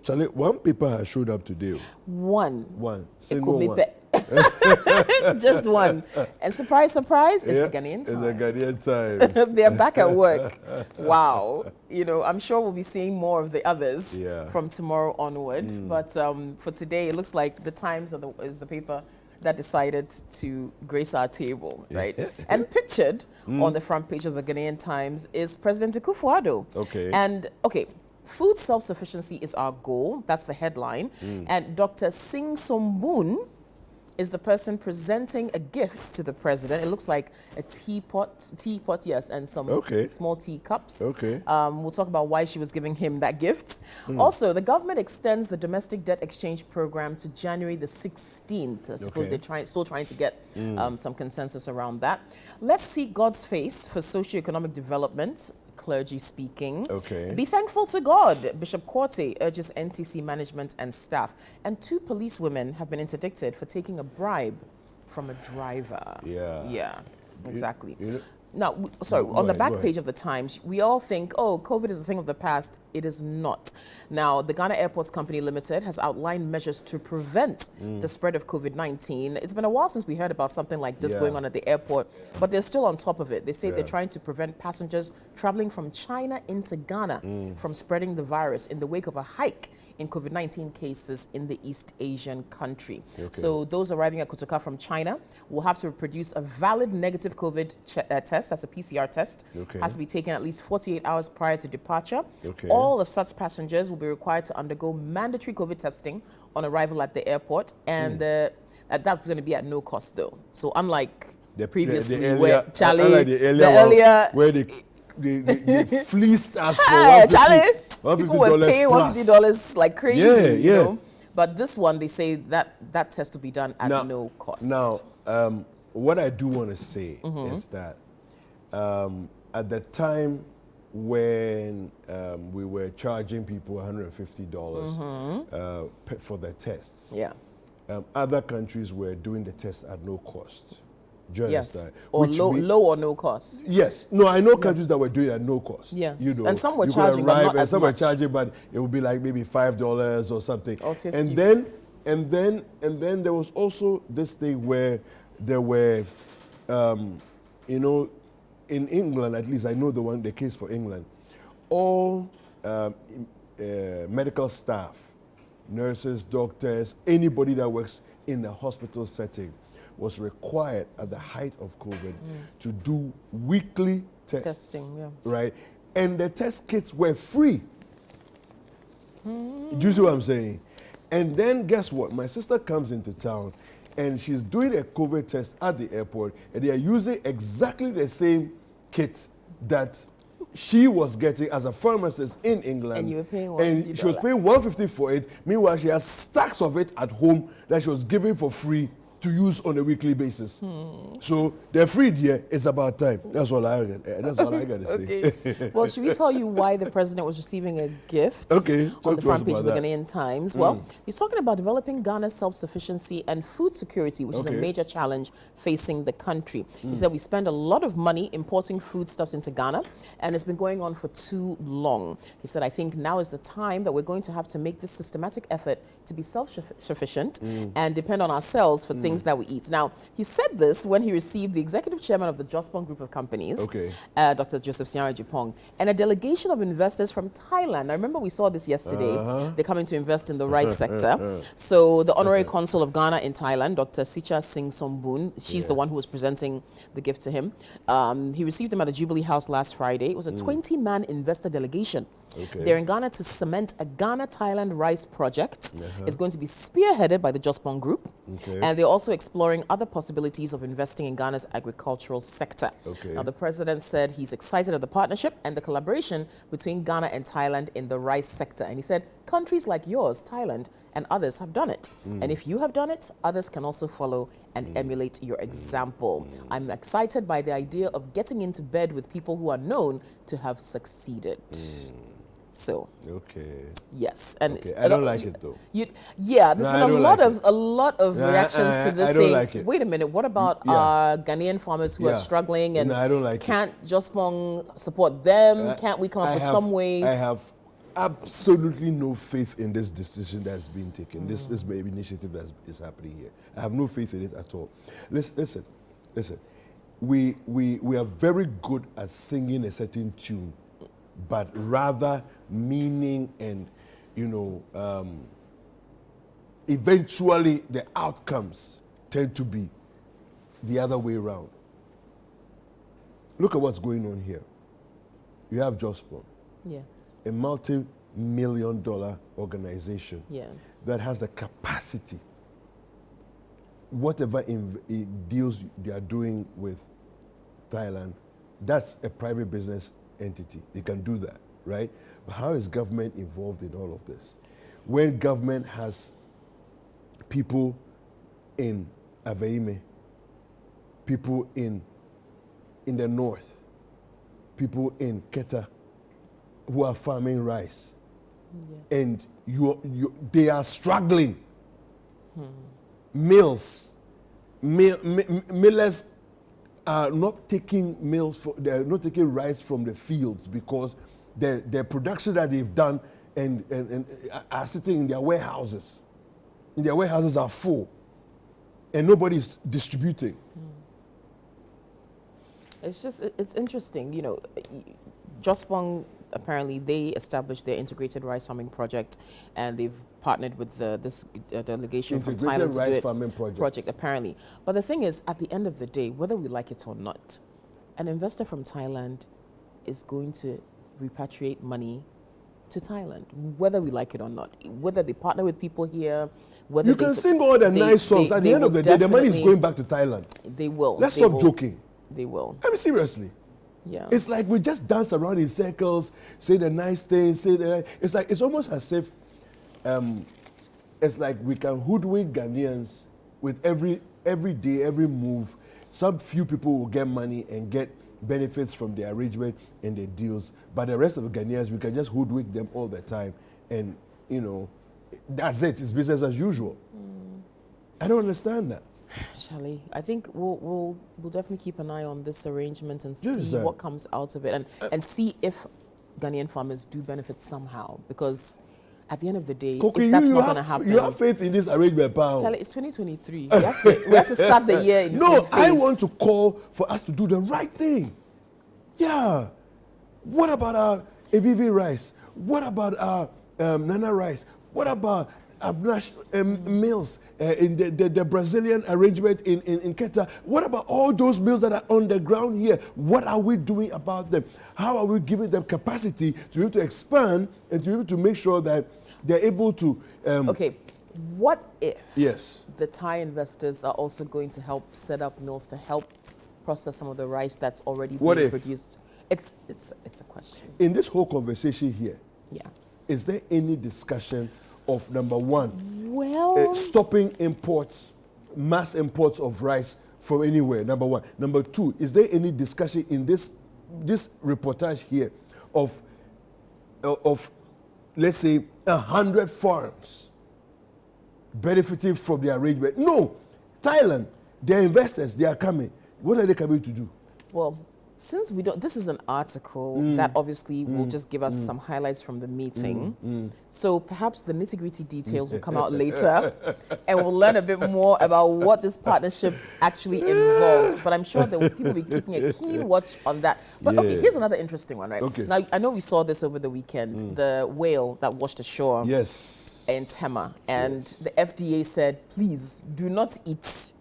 Charlie, one paper has showed up today. One. Single one. Just one. And surprise, surprise, it's the Ghanaian Times. It's the Ghanaian Times. They're back at work. Wow. I'm sure we'll be seeing more of the others from tomorrow onward. But for today, it looks like the Times is the paper that decided to grace our table, right? And pictured on the front page of the Ghanaian Times is President Akufo-Addo. Okay. And, food self-sufficiency is our goal. That's the headline. And Dr. Sing Somboon is the person presenting a gift to the president. It looks like a teapot, yes, and some small teacups. Okay. We'll talk about why she was giving him that gift. Also, the government extends the domestic debt exchange program to January the 16th. I suppose they're still trying to get some consensus around that. Let's seek God's face for socioeconomic development. Clergy speaking. Be thankful to God. Bishop Quartey urges NTC management and staff. And 2 police women have been interdicted for taking a bribe from a driver. Yeah, exactly. Now, on the back page of the Times, we all think, COVID is a thing of the past. It is not. Now, the Ghana Airports Company Limited has outlined measures to prevent the spread of COVID-19. It's been a while since we heard about something like this going on at the airport, but they're still on top of it. They say they're trying to prevent passengers traveling from China into Ghana from spreading the virus in the wake of a hike in COVID-19 cases in the East Asian country. So those arriving at Kotoka from China will have to produce a valid negative COVID test. That's a PCR test. Has to be taken at least 48 hours prior to departure. All of such passengers will be required to undergo mandatory COVID testing on arrival at the airport, and that's going to be at no cost though. So unlike previously where Charlie, the earlier where they fleeced us for Charlie, people were paying $150 $150 like crazy, you know. But this one, they say that test will be done at no cost. Now, what I do want to say is that at the time when we were charging people $150 for their tests, other countries were doing the test at no cost. Yes, or low or no cost. Yes, no, I know countries that were doing it at no cost. Yes, and some were charging, but not as much. Some were charging, but it would be like maybe $5 or something. Or 50. And then there was also this thing where there were, in England at least, I know the case for England, all medical staff, nurses, doctors, anybody that works in a hospital setting was required at the height of COVID to do weekly testing, right? And the test kits were free. Do you see what I'm saying? And then guess what? My sister comes into town and she's doing a COVID test at the airport, and they are using exactly the same kit that she was getting as a pharmacist in England. And you were paying $150. And she was paying $150 for it. Meanwhile, she has stacks of it at home that she was giving for free to use on a weekly basis. So they're free there. It's about time. That's all I got to say. Well, should we tell you why the president was receiving a gift on the front page of the Ghanaian Times? Well, he's talking about developing Ghana's self-sufficiency and food security, which is a major challenge facing the country. He said we spend a lot of money importing foodstuffs into Ghana, and it's been going on for too long. He said, I think now is the time that we're going to have to make this systematic effort to be self-sufficient and depend on ourselves for things that we eat. Now, he said this when he received the executive chairman of the Jospong Group of Companies, Dr. Joseph Siara Jipong, and a delegation of investors from Thailand. I remember we saw this yesterday. They're coming to invest in the rice sector. So the honorary consul of Ghana in Thailand, Dr. Sicha Singh Somboon, she's the one who was presenting the gift to him. He received them at a Jubilee House last Friday. It was a 20-man investor delegation. They're in Ghana to cement a Ghana-Thailand rice project. It's going to be spearheaded by the Jospong Group. And they're also exploring other possibilities of investing in Ghana's agricultural sector. Now, the president said he's excited at the partnership and the collaboration between Ghana and Thailand in the rice sector. And he said, countries like yours, Thailand, and others have done it. And if you have done it, others can also follow and emulate your example. I'm excited by the idea of getting into bed with people who are known to have succeeded. So yes, and I don't like it though. There's been a lot of reactions to this. I don't like it. Wait a minute, what about our Ghanaian farmers who are struggling and I don't like can't Jospong support them? Can't we come up with some way? I have absolutely no faith in this decision that's been taken. This maybe initiative that is happening here. I have no faith in it at all. Listen. We are very good at singing a certain tune, but rather meaning and, eventually the outcomes tend to be the other way around. Look at what's going on here. You have Jospon. Yes. A multi-million-dollar organization. Yes. That has the capacity, whatever deals they are doing with Thailand, that's a private business entity. They can do that, right? But how is government involved in all of this? When government has people in Aveime, people in the north, people in Keta who are farming rice, and they are struggling. Millers are not taking they are not taking rice from the fields because the production that they've done and are sitting in their warehouses. And their warehouses are full, and nobody's distributing. It's interesting, Jospon, apparently they established their integrated rice farming project, and they've partnered with this delegation from Thailand to do it. Farming project, apparently. But the thing is, at the end of the day, whether we like it or not, an investor from Thailand is going to repatriate money to Thailand, whether we like it or not. Whether they partner with people here, whether you can sing all the nice songs. At the end of the day, the money is going back to Thailand. They will. Let's stop joking. They will. I mean, seriously. Yeah. It's like we just dance around in circles, say the nice things, it's almost as if it's like we can hoodwink Ghanaians with every day, every move. Some few people will get money and get benefits from the arrangement and the deals, but the rest of the Ghanaians, we can just hoodwink them all the time, and that's it. It's business as usual. I don't understand that. Charlie, I think we'll definitely keep an eye on this arrangement and see what comes out of it, and see if Ghanaian farmers do benefit somehow. Because at the end of the day, if that's not going to happen, you have faith in this arrangement, pal. Charlie, it's 2023. We have to start the year in No, faith. I want to call for us to do the right thing. Yeah. What about our AVV rice? What about our Nana rice? What about Avnash mills in the Brazilian arrangement in Keta? What about all those mills that are on the ground here? What are we doing about them? How are we giving them capacity to be able to expand and to be able to make sure that they're able to... okay, what if yes, the Thai investors are also going to help set up mills to help process some of the rice that's already being produced? It's a question. In this whole conversation here, yes, is there any discussion of, number one, stopping imports, mass imports of rice from anywhere, number one. Number two, is there any discussion in this reportage here of let's say 100 farms benefiting from the arrangement? No. Thailand, their investors, they are coming. What are they coming to do? Well, since we don't, this is an article that obviously will just give us some highlights from the meeting. So perhaps the nitty-gritty details will come out later, and we'll learn a bit more about what this partnership actually involves. But I'm sure that people will be keeping a keen watch on that. But okay, here's another interesting one, right? Okay. Now, I know we saw this over the weekend, the whale that washed ashore in Tema. And the FDA said, please do not eat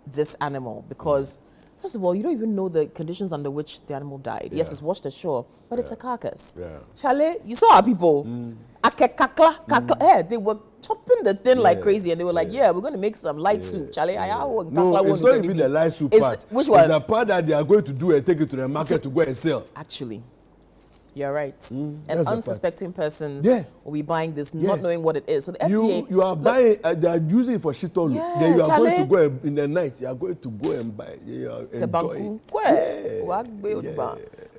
this animal because first of all, you don't even know the conditions under which the animal died. Yes, it's washed ashore, but it's a carcass. Charlie, you saw our people. They were chopping the thing like crazy, and they were like, we're going to make some light soup. Charlie, no, it's not even the light soup part. Which one? It's the part that they are going to do and take it to the market to go and sell. Actually, you're right. And unsuspecting persons will be buying this, not knowing what it is. So the FDA... You are buying, they are using it for shitolu. Then you are going to go in the night, you are going to go and buy. You are enjoying.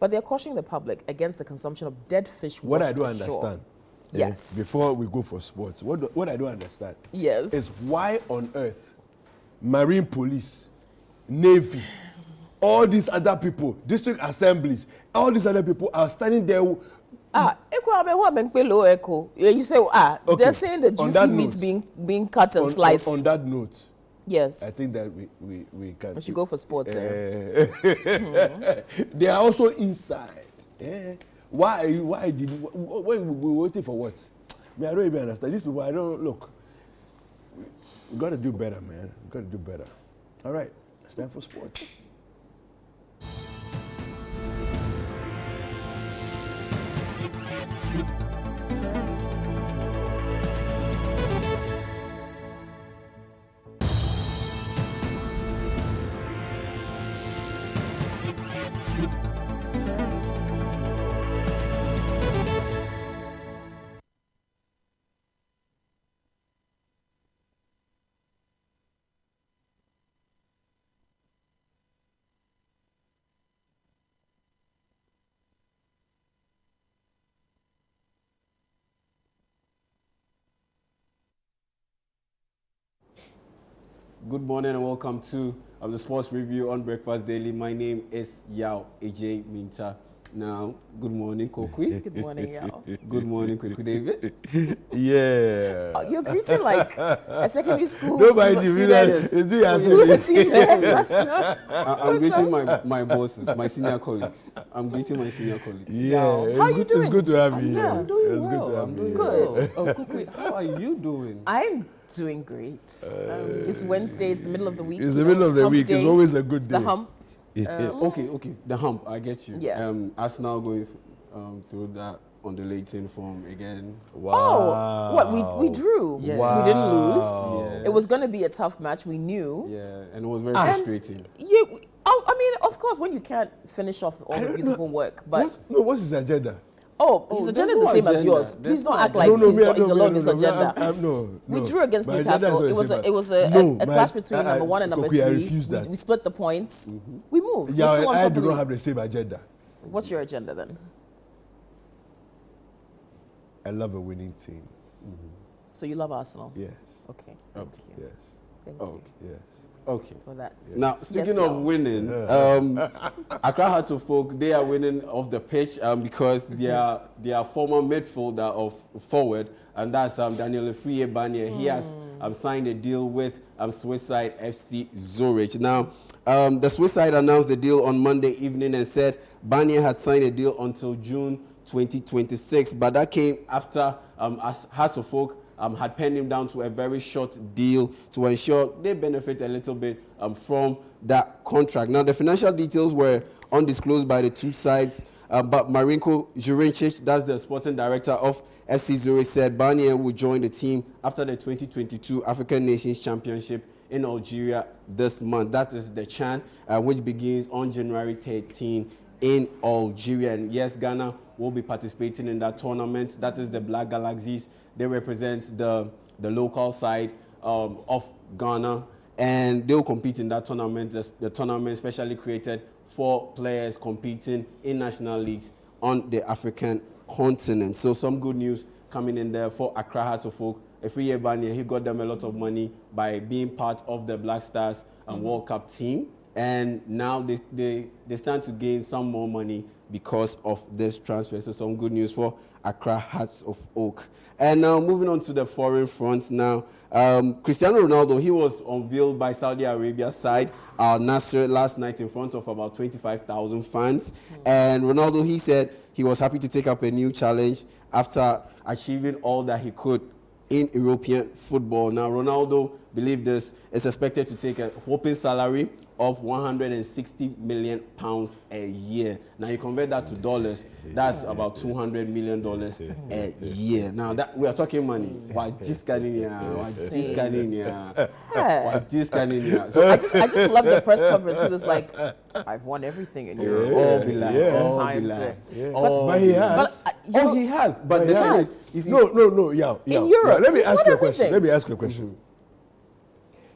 But they're cautioning the public against the consumption of dead fish. What I don't understand, yes, before we go for sports, what I don't understand, is why on earth Marine Police, Navy, all these other people, district assemblies, all these other people are standing there You say, Okay. they're saying the juicy meat being cut and sliced. On that note, yes. I think that we can. We should go for sports. They are also inside. Why did we waiting for what? I don't even understand. These people, I don't look. We got to do better, man. We got to do better. All right, it's time for sports. Good morning and welcome to the Sports Review on Breakfast Daily. My name is Yao AJ Minta. Now, good morning, Kokwi. Good morning, Yao. Good morning, Kokwi David. Yeah. You're greeting like a secondary school. Nobody do that. I'm greeting my bosses, my senior colleagues. I'm greeting my senior colleagues. Yeah. How are you doing? It's good to have you here. I'm doing it's well. good to have I'm you doing here. Good. well. Kokwi, how are you doing? I'm doing great. It's Wednesday. It's the middle of the week. It's the middle of the week. It's always a good it's day. the hump. Okay. The hump, I get you. Yes. Arsenal going through that undulating form again. Wow. Oh, what we drew? Yeah. Wow. We didn't lose. Yeah. It was going to be a tough match. We knew. Yeah, and it was very frustrating. I mean, of course, when you can't finish off all the beautiful work, but What's his agenda? his agenda is the same as yours. Please don't act like he's alone his agenda. We drew against My Newcastle. agenda It was a clash between number one and number three. I refuse that. We split the points. We moved. Yeah, We're still on I top do of the not have league. the same agenda. What's your agenda then? I love a winning team. So you love Arsenal? Yes. Okay. Okay. Yes. Thank you Yes. Okay. for that. Now, speaking Yes, of Yao. winning, Accra Hearts of Folk, they are winning off the pitch because their former midfielder of forward, and that's Daniel Efriye Banier. He has signed a deal with Swiss side FC Zurich. Now, the Swiss side announced the deal on Monday evening and said Banier had signed a deal until June 2026, but that came after Hearts of Folk had penned him down to a very short deal to ensure they benefit a little bit from that contract. Now, the financial details were undisclosed by the two sides, but Marinko Jurincic, that's the sporting director of FC Zurich, said Barnier will join the team after the 2022 African Nations Championship in Algeria this month. That is the CHAN, which begins on January 13 in Algeria. And yes, Ghana will be participating in that tournament. That is the Black Galaxies. They represent the local side of Ghana, and they'll compete in that tournament. The tournament specially created for players competing in national leagues on the African continent. So some good news coming in there for Accra Hearts of Folk. Efriye Banier, he got them a lot of money by being part of the Black Stars World Cup team. And now they stand to gain some more money because of this transfer. So some good news for Accra Hearts of Oak. And now moving on to the foreign front now. Cristiano Ronaldo, he was unveiled by Saudi Arabia's side, Al Nasser, last night in front of about 25,000 fans. And Ronaldo, he said he was happy to take up a new challenge after achieving all that he could in European football. Now, Ronaldo, believe this, is expected to take a whopping salary of £160 million a year. Now, you convert that to dollars, that's about $200 million a year. Now, that we are talking money. Why just So I just love the press conference. He was like, I've won everything in Europe. All the lie. It's All time the to... lie. But he has. He has. But the thing is, No, yeah. In Europe, Let me he's ask won you a question. everything. Let me ask you a question.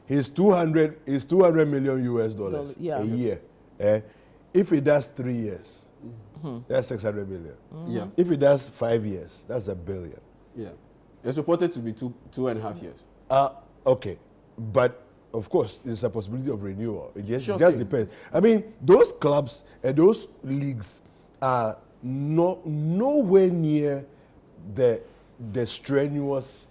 He's 200 million US dollars Yeah. a year. If he does 3 years, that's 600 million. Yeah. If he does 5 years, that's $1 billion. Yeah. It's reported to be two and a half years. Okay, but of course, there's a possibility of renewal. It just Sure just thing. depends. I mean, those clubs and those leagues are nowhere near the strenuous,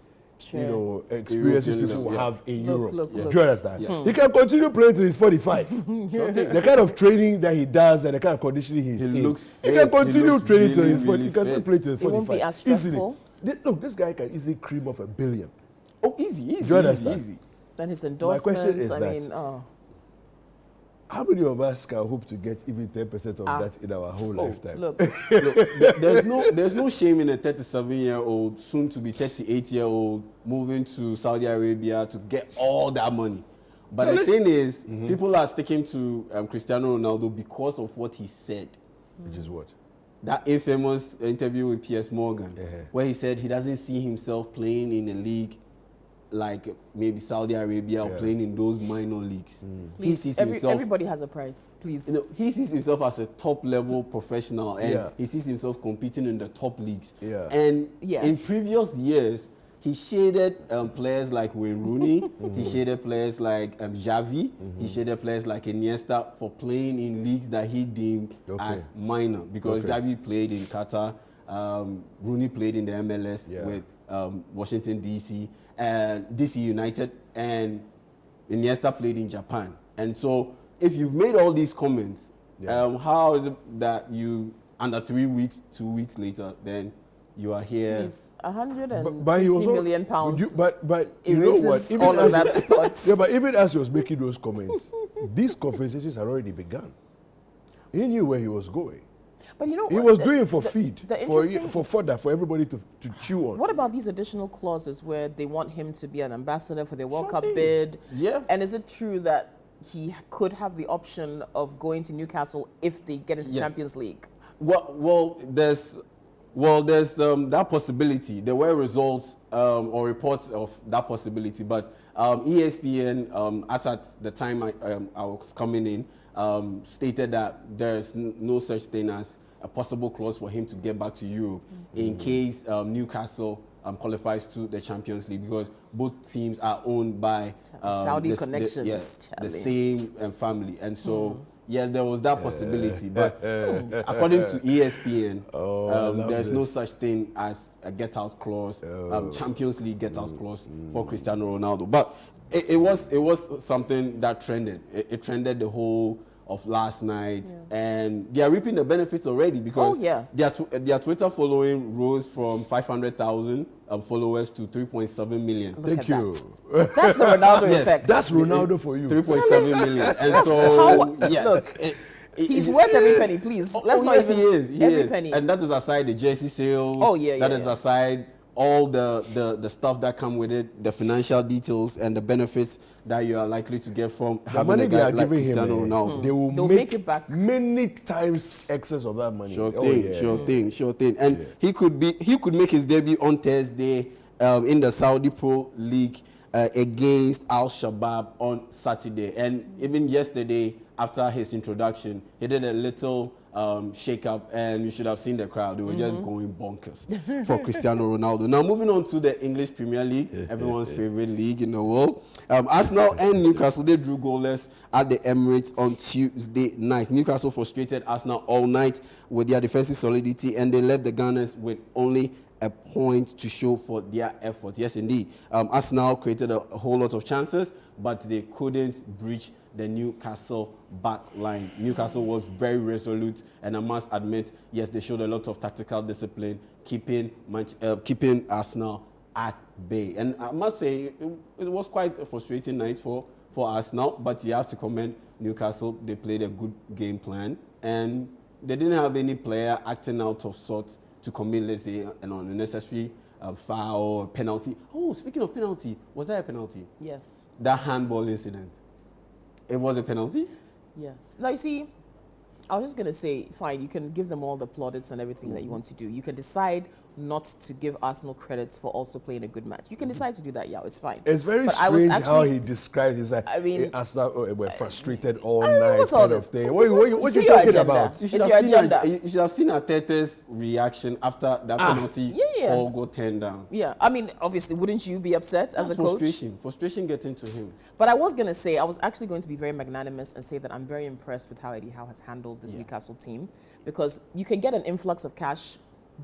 experiences people have in Europe. Do you understand? He can continue playing till he's 45. The kind of training that he does and the kind of conditioning he's in. He can continue training till he's 40. He can still play till he's 45. It won't be as stressful. Easily. This guy can easily cream off $1 billion. Oh, easy. Do you understand? Easy. Then his endorsements, How many of us can hope to get even 10% of that in our whole lifetime? Look, there's no shame in a 37-year-old, soon to be 38-year-old, moving to Saudi Arabia to get all that money. But the thing is, people are sticking to Cristiano Ronaldo because of what he said. Which is what? That infamous interview with Piers Morgan, where he said he doesn't see himself playing in a league like maybe Saudi Arabia or playing in those minor leagues. He sees himself. Everybody has a price, please. He sees himself as a top-level professional, and he sees himself competing in the top leagues. And in previous years, he shaded players like Wayne Rooney. He shaded players like Xavi. He shaded players like Iniesta for playing in leagues that he deemed as minor, because Xavi played in Qatar, Rooney played in the MLS with Washington DC and DC United, and Iniesta played in Japan. And so if you've made all these comments, how is it that you, under 3 weeks, 2 weeks later, then you are here? He's 160 million pounds. But you know what? Even all of that starts. But even as he was making those comments, these conversations had already begun. He knew where he was going. But you know he what? was doing for feed, for fodder, for everybody to chew on. What about these additional clauses where they want him to be an ambassador for their World Cup bid? Yeah. And is it true that he could have the option of going to Newcastle if they get into Champions League? Well, there's that possibility. There were results or reports of that possibility, but ESPN, as at the time I was coming in, stated that there's no such thing as a possible clause for him to get back to Europe in case Newcastle qualifies to the Champions League, because both teams are owned by Saudi connections. The same family, and so. Yes, there was that possibility, but according to ESPN, there's no such thing as a get-out clause, Champions League get-out clause for Cristiano Ronaldo. But it was something that trended. It trended the whole of last night, and they are reaping the benefits already, because their Twitter following rose from 500,000 followers to 3.7 million. Thank you. That's the Ronaldo effect. That's Ronaldo for you. 3.7 million. And so, look, he's worth every penny, please. Let's not even. He is. Every penny. And that is aside the jersey sales. That is aside all the stuff that come with it, the financial details and the benefits that you are likely to get from having a guy like Cristiano Ronaldo. They'll make it back many times excess of that money. Sure thing. And he could make his debut on Thursday in the Saudi Pro League against Al Shabab on Saturday. And even yesterday, after his introduction, he did a little shake up, and you should have seen the crowd. They were just going bonkers for Cristiano Ronaldo. Now, moving on to the English Premier League, everyone's favorite league in the world. Arsenal and Newcastle, they drew goalless at the Emirates on Tuesday night. Newcastle frustrated Arsenal all night with their defensive solidity, and they left the Gunners with only a point to show for their efforts. Yes, indeed. Arsenal created a whole lot of chances, but they couldn't breach the Newcastle back line. Newcastle was very resolute, and I must admit, yes, they showed a lot of tactical discipline, keeping Arsenal at bay. And I must say, it was quite a frustrating night for Arsenal, but you have to commend Newcastle. They played a good game plan, and they didn't have any player acting out of sorts to commit, let's say, an unnecessary foul or penalty. Oh, speaking of penalty, was that a penalty? Yes. That handball incident. It was a penalty? Yes. Now, you see, I was just going to say, fine, you can give them all the plaudits and everything that you want to do. You can decide not to give Arsenal credit for also playing a good match. You can decide to do that, yeah, it's fine. It's very But strange how he describes it. Like, I mean, Arsenal were frustrated all I mean, night what's all kind of this? thing. What you your talking agenda. about? You should, It's have your seen agenda. you should have seen Arteta's reaction after that penalty all got turned down. Yeah, I mean, obviously, wouldn't you be upset as a coach? Frustration getting to him. But I was going to say, I was actually going to be very magnanimous and say that I'm very impressed with how Eddie Howe has handled this Newcastle team, because you can get an influx of cash,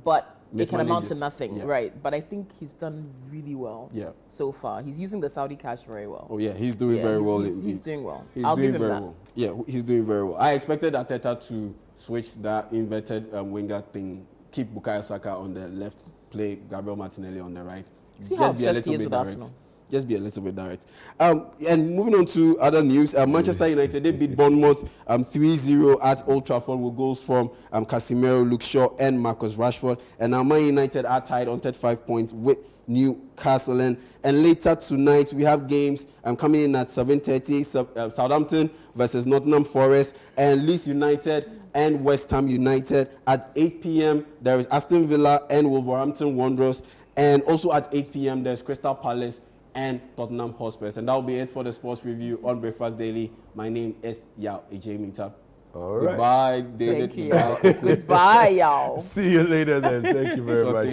but it can amount to nothing, right? But I think he's done really well so far. He's using the Saudi cash very well. Oh yeah, he's doing very well. He's doing well. I'll give him that. Well. Yeah, he's doing very well. I expected Arteta to switch that inverted winger thing, keep Bukayo Saka on the left, play Gabriel Martinelli on the right. See how obsessed he is with Arsenal. Just be a little bit direct. And moving on to other news, Manchester United, they beat Bournemouth 3-0 at Old Trafford with goals from Casemiro, Luke Shaw, and Marcus Rashford. And now Man United are tied on 35 points with Newcastle. And later tonight, we have games coming in at 7:30, Southampton versus Nottingham Forest, and Leeds United and West Ham United. At 8 p.m., there is Aston Villa and Wolverhampton Wanderers. And also at 8 p.m., there's Crystal Palace and Tottenham Hotspur. And that will be it for the sports review on Breakfast Daily. My name is Yao Ejimita. All right. Goodbye, David. Thank you. Goodbye, y'all. See you later then. Thank you very much.